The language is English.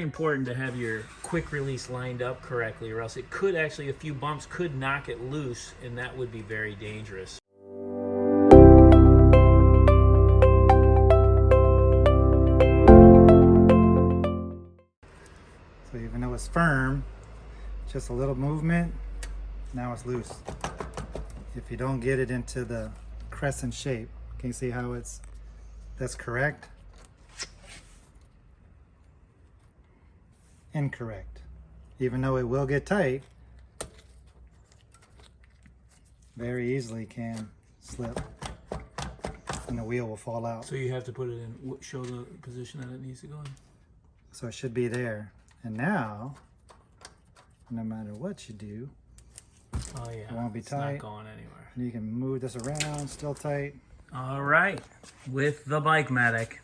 important to have your quick release lined up correctly, or else it could actually, a few bumps could knock it loose, and that would be very dangerous. So even though it's firm, just a little movement, now it's loose. If you don't get it into the crescent shape, can you see how that's correct? Incorrect. Even though it will get tight, very easily can slip and the wheel will fall out. So you have to put it in, show the position that it needs to go in. So it should be there. And now, no matter what you do, Oh yeah, it won't be it's tight. not going anywhere. You can move this around, still tight. All right, with the Bikematic.